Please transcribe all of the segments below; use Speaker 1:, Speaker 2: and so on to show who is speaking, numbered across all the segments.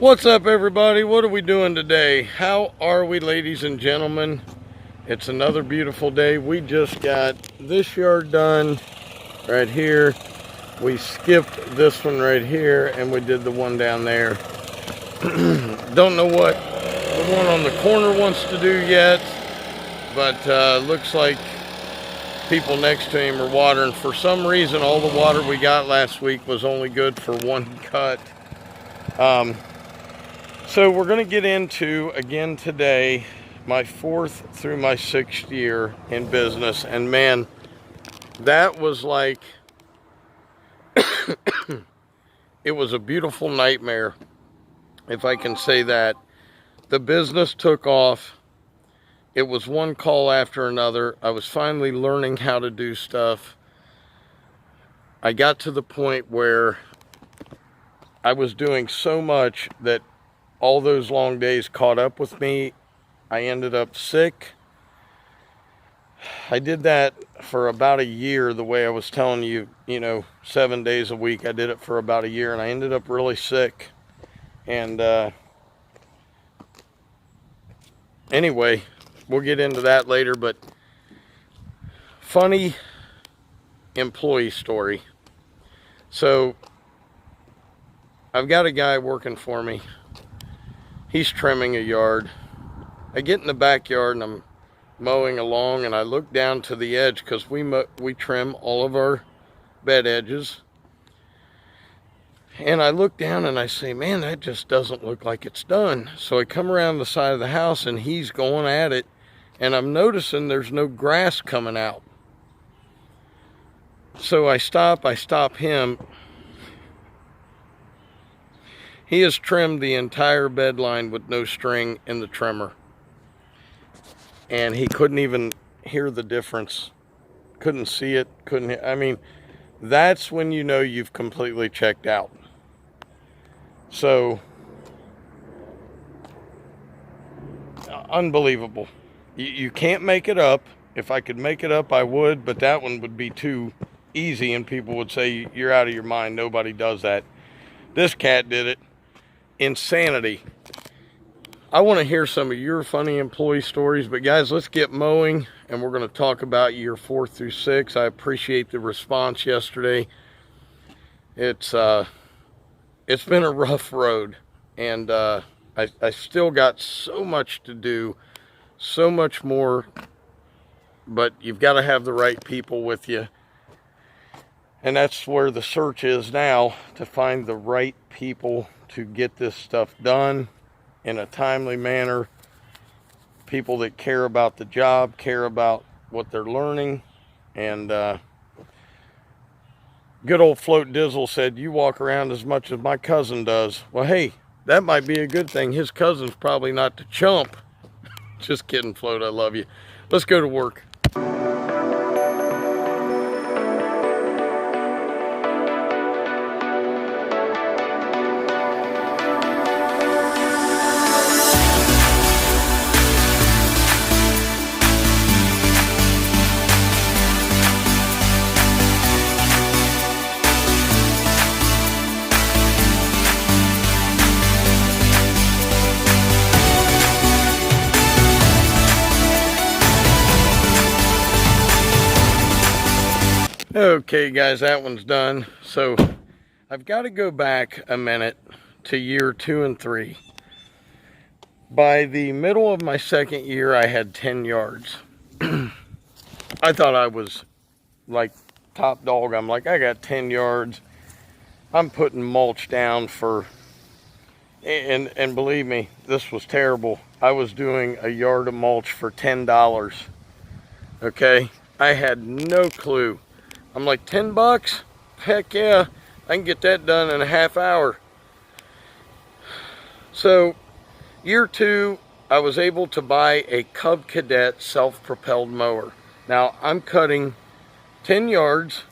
Speaker 1: What's up, everybody? What are we doing today? How are we, ladies and gentlemen? It's another beautiful day. We just got this yard done right here. We skipped this one right here and we did the one down there. Don't know what the one on the corner wants to do yet, but looks like people next to him are watering. For some reason, all the water we got last week was only good for one cut. So we're going to get into, again today, my 4th through my 6th year in business. And man, that was like, it was a beautiful nightmare, if I can say that. The business took off. It was one call after another. I was finally learning how to do stuff. I got to the point where I was doing so much that all those long days caught up with me. I ended up sick. I did that for about a year, the way I was telling you, 7 days a week. I did it for about a year, and I ended up really sick. And anyway, we'll get into that later, but funny employee story. So I've got a guy working for me. He's trimming a yard. I get in the backyard and I'm mowing along, and I look down to the edge because we trim all of our bed edges. And I look down and I say, man, that just doesn't look like it's done. So I come around the side of the house and he's going at it, and I'm noticing there's no grass coming out. So I stop him. He has trimmed the entire bed line with no string in the trimmer. And he couldn't even hear the difference. Couldn't see it. I mean, that's when you know you've completely checked out. So, unbelievable. You can't make it up. If I could make it up, I would, but that one would be too easy, and people would say, you're out of your mind. Nobody does that. This cat did it. Insanity. I want to hear some of your funny employee stories, but guys, let's get mowing, and we're going to talk about year 4 through 6. I appreciate the response yesterday. It's been a rough road, and I still got so much to do, so much more, but you've got to have the right people with you. And that's where the search is now, to find the right people to get this stuff done in a timely manner. People that care about the job, care about what they're learning. And good old Float Dizzle said, you walk around as much as my cousin does. Well, hey, that might be a good thing. His cousin's probably not the chump. Just kidding, Float, I love you. Let's go to work. Okay, guys, that one's done. So I've got to go back a minute to year 2 and 3. By the middle of my 2nd year, I had 10 yards. I thought I was like top dog. I'm like, I got 10 yards. I'm putting mulch down for, and believe me, this was terrible. I was doing a yard of mulch for $10. Okay, I had no clue. I'm like, $10? Heck yeah, I can get that done in a half hour. So, year 2, I was able to buy a Cub Cadet self-propelled mower. Now, I'm cutting 10 yards,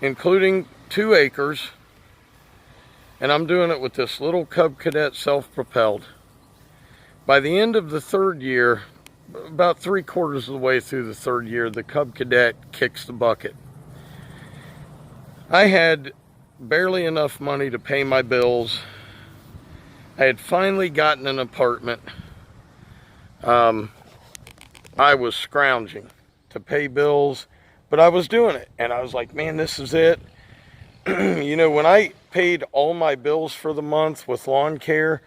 Speaker 1: including 2 acres, and I'm doing it with this little Cub Cadet self-propelled. By the end of the 3rd year, about 3/4 of the way through the 3rd year, the Cub Cadet kicks the bucket. I had barely enough money to pay my bills I had finally gotten an apartment. I was scrounging to pay bills, but I was doing it. And I was like, man, this is it. You know, when I paid all my bills for the month with lawn care,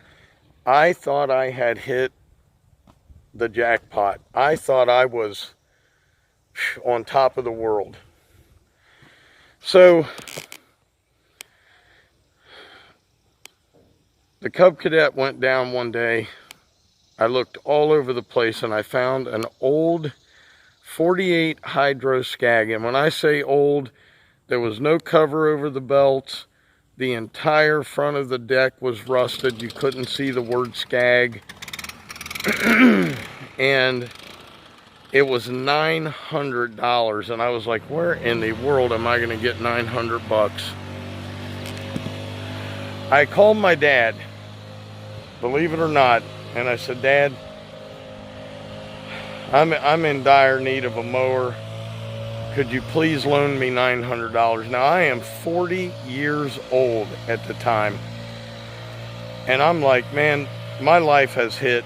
Speaker 1: I thought I had hit the jackpot. I thought I was on top of the world. So the Cub Cadet went down one day. I looked all over the place and I found an old 48 Hydro Skag. And when I say old, there was no cover over the belts. The entire front of the deck was rusted. You couldn't see the word Skag. And it was $900. And I was like, where in the world am I going to get 900 bucks? I called my dad, believe it or not, and I said, Dad, I'm in dire need of a mower. Could you please loan me $900? Now, I am 40 years old at the time. And I'm like, man, my life has hit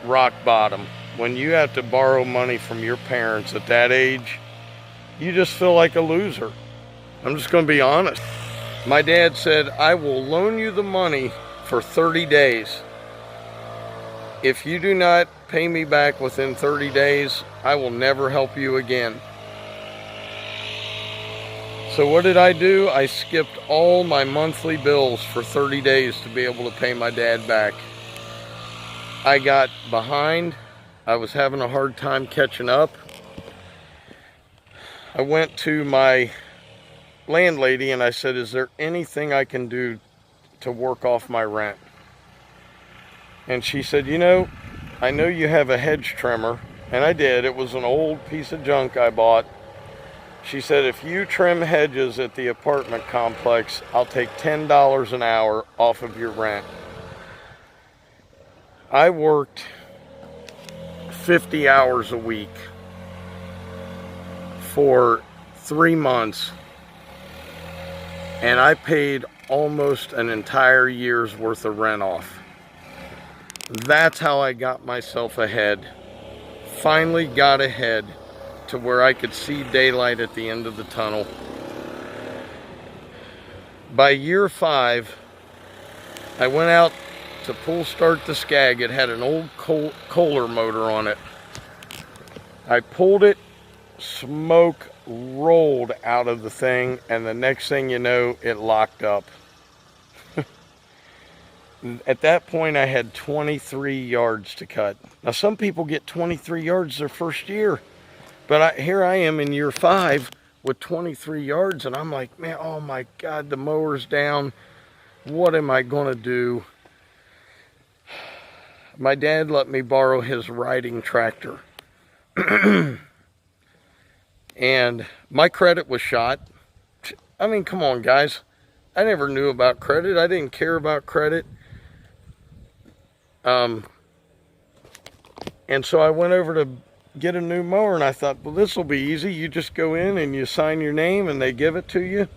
Speaker 1: rock bottom. When you have to borrow money from your parents at that age, you just feel like a loser. I'm just going to be honest. My dad said, I will loan you the money for 30 days. If you do not pay me back within 30 days, I will never help you again. So what did I do? I skipped all my monthly bills for 30 days to be able to pay my dad back. I got behind. I was having a hard time catching up. I went to my landlady and I said, is there anything I can do to work off my rent? And she said, you know, I know you have a hedge trimmer. And I did. It was an old piece of junk I bought. She said, if you trim hedges at the apartment complex, I'll take $10 an hour off of your rent. I worked 50 hours a week for 3 months. And I paid almost an entire year's worth of rent off. That's how I got myself ahead. Finally got ahead to where I could see daylight at the end of the tunnel. By year 5, I went out to pull start the Skag. It had an old Kohler motor on it. I pulled it, smoke rolled out of the thing, and the next thing you know, it locked up. At that point, I had 23 yards to cut. Now, some people get 23 yards their first year, but here I am in year 5 with 23 yards, and I'm like, man, oh my God, the mower's down. What am I going to do? My dad let me borrow his riding tractor. And my credit was shot. I mean, come on, guys. I never knew about credit. I didn't care about credit. And so I went over to get a new mower, and I thought, well, this will be easy. You just go in and you sign your name and they give it to you.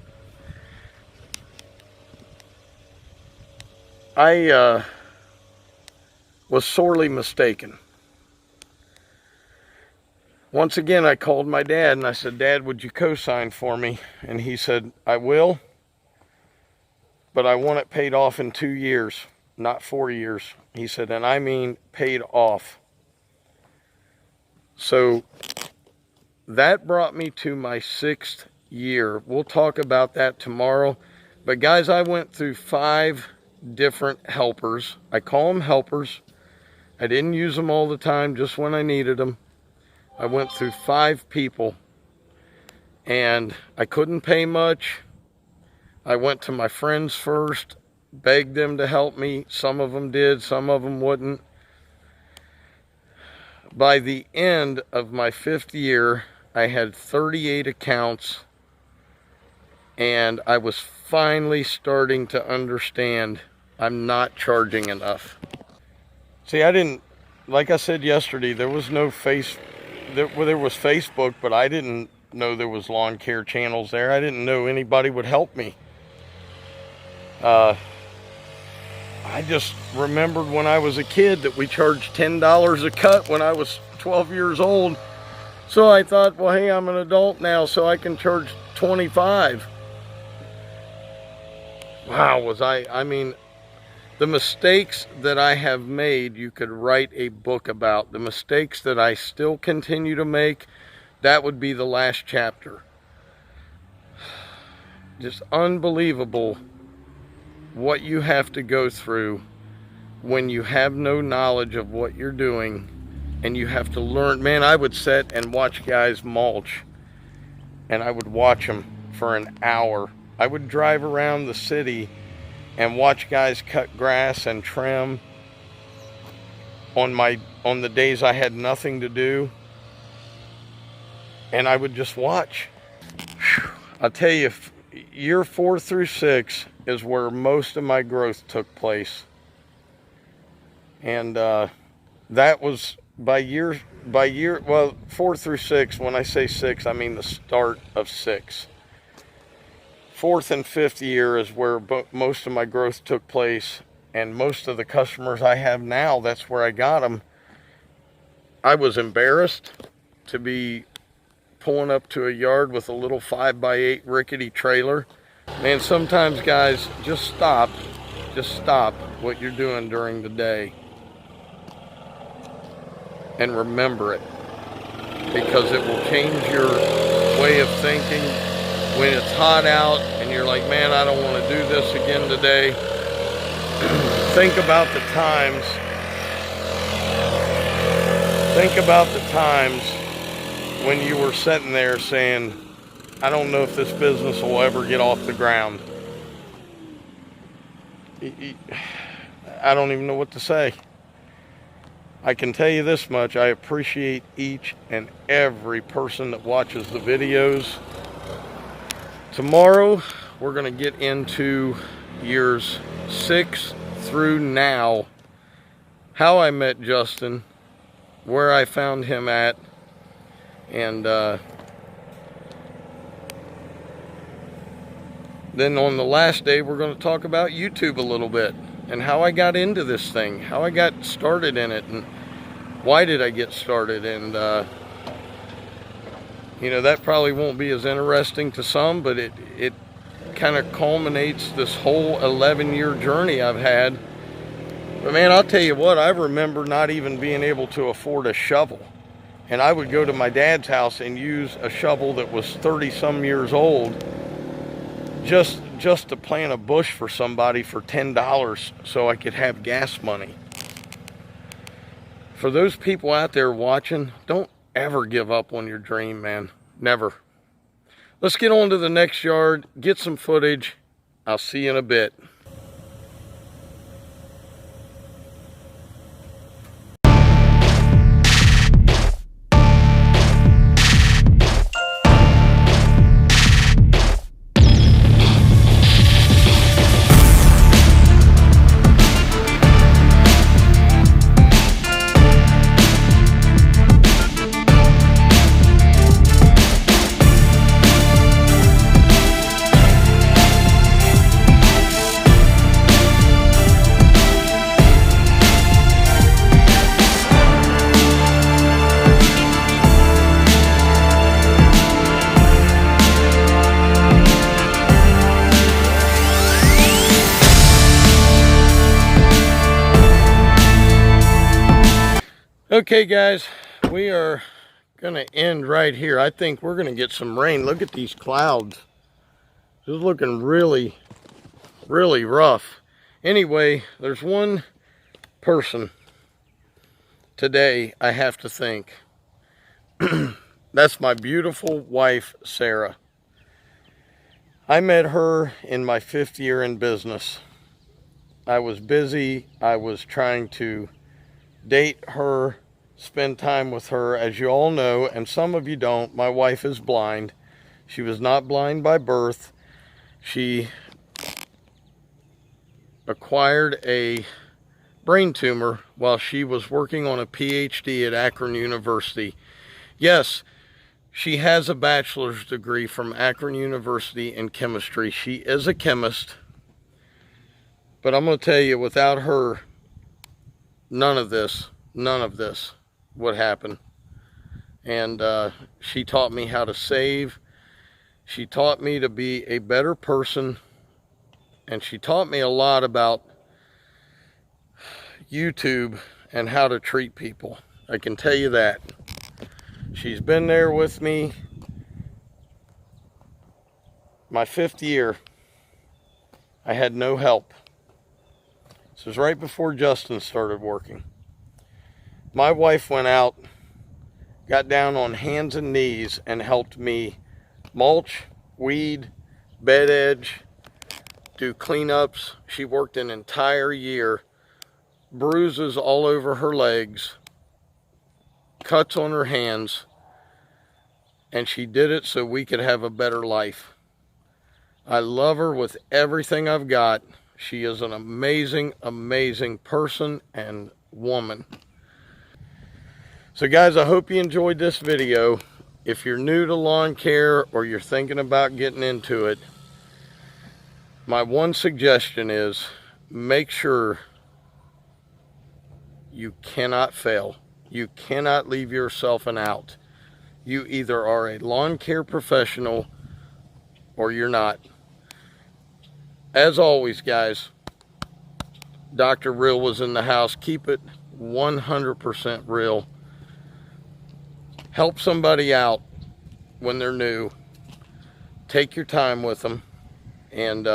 Speaker 1: I was sorely mistaken. Once again, I called my dad and I said, Dad, would you co-sign for me? And he said, I will, but I want it paid off in 2 years, not 4 years. He said, and I mean paid off. So that brought me to my 6th year. We'll talk about that tomorrow. But guys, I went through 5 different helpers. I call them helpers. I didn't use them all the time, just when I needed them. I went through 5 people, and I couldn't pay much. I went to my friends first, begged them to help me. Some of them did, some of them wouldn't. By the end of my 5th year, I had 38 accounts, and I was finally starting to understand I'm not charging enough. See, I didn't, like I said yesterday, there was no there was Facebook, but I didn't know there was lawn care channels there. I didn't know anybody would help me. I just remembered when I was a kid that we charged $10 a cut when I was 12 years old. So I thought, well, hey, I'm an adult now, so I can charge 25. Wow, I mean, the mistakes that I have made, you could write a book about. The mistakes that I still continue to make, that would be the last chapter. Just unbelievable what you have to go through when you have no knowledge of what you're doing and you have to learn. Man, I would sit and watch guys mulch, and I would watch them for an hour. I would drive around the city and watch guys cut grass and trim on the days I had nothing to do, and I would just watch. I'll tell you, year 4 through 6 is where most of my growth took place, and that was by year, well, 4 through 6. When I say 6, I mean the start of 6. 4th and 5th year is where most of my growth took place, and most of the customers I have now, that's where I got them. I was embarrassed to be pulling up to a yard with a little 5x8 rickety trailer. Man, sometimes guys, just stop what you're doing during the day and remember it, because it will change your way of thinking. When it's hot out and you're like, man, I don't want to do this again today, think about the times when you were sitting there saying, I don't know if this business will ever get off the ground. I don't even know what to say. I can tell you this much: I appreciate each and every person that watches the videos. Tomorrow, we're going to get into years 6 through now, how I met Justin, where I found him at, and then on the last day, we're going to talk about YouTube a little bit, and how I got into this thing, how I got started in it, and why did I get started. And you know, that probably won't be as interesting to some, but it kind of culminates this whole 11-year journey I've had. But man, I'll tell you what, I remember not even being able to afford a shovel. And I would go to my dad's house and use a shovel that was 30-some years old just to plant a bush for somebody for $10 so I could have gas money. For those people out there watching, don't ever give up on your dream, man. Never. Let's get on to the next yard, get some footage. I'll see you in a bit. Okay guys, we are gonna end right here. I think we're gonna get some rain. Look at these clouds. This is looking really, really rough. Anyway, there's one person today I have to thank. That's my beautiful wife, Sarah. I met her in my 5th year in business. I was busy. I was trying to date her, spend time with her. As you all know, and some of you don't, my wife is blind. She was not blind by birth. She acquired a brain tumor while she was working on a PhD at Akron University. Yes, she has a bachelor's degree from Akron University in chemistry. She is a chemist. But I'm going to tell you, without her, none of this would happen. And she taught me how to save. She taught me to be a better person. And she taught me a lot about YouTube and how to treat people. I can tell you that. She's been there with me my 5th year. I had no help. This was right before Justin started working. My wife went out, got down on hands and knees and helped me mulch, weed, bed edge, do cleanups. She worked an entire year, bruises all over her legs, cuts on her hands, and she did it so we could have a better life. I love her with everything I've got. She is an amazing, amazing person and woman. So guys, I hope you enjoyed this video. If you're new to lawn care or you're thinking about getting into it, my one suggestion is make sure you cannot fail. You cannot leave yourself an out. You either are a lawn care professional or you're not. As always, guys, Dr. Real was in the house. Keep it 100% real. Help somebody out when they're new. Take your time with them. And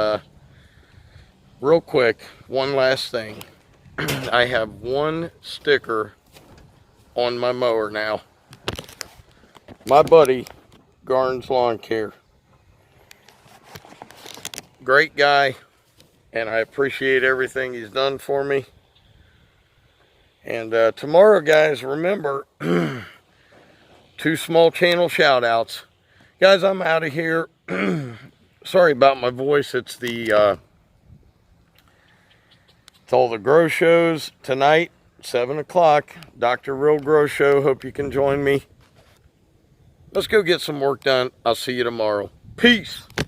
Speaker 1: real quick, one last thing. I have one sticker on my mower now. My buddy, Garn's Lawn Care. Great guy, and I appreciate everything he's done for me. And tomorrow, guys, remember, 2 small channel shout outs. Guys, I'm out of here. Sorry about my voice. It's all the grow shows tonight, 7 o'clock. Dr. Real Grow Show. Hope you can join me. Let's go get some work done. I'll see you tomorrow. Peace.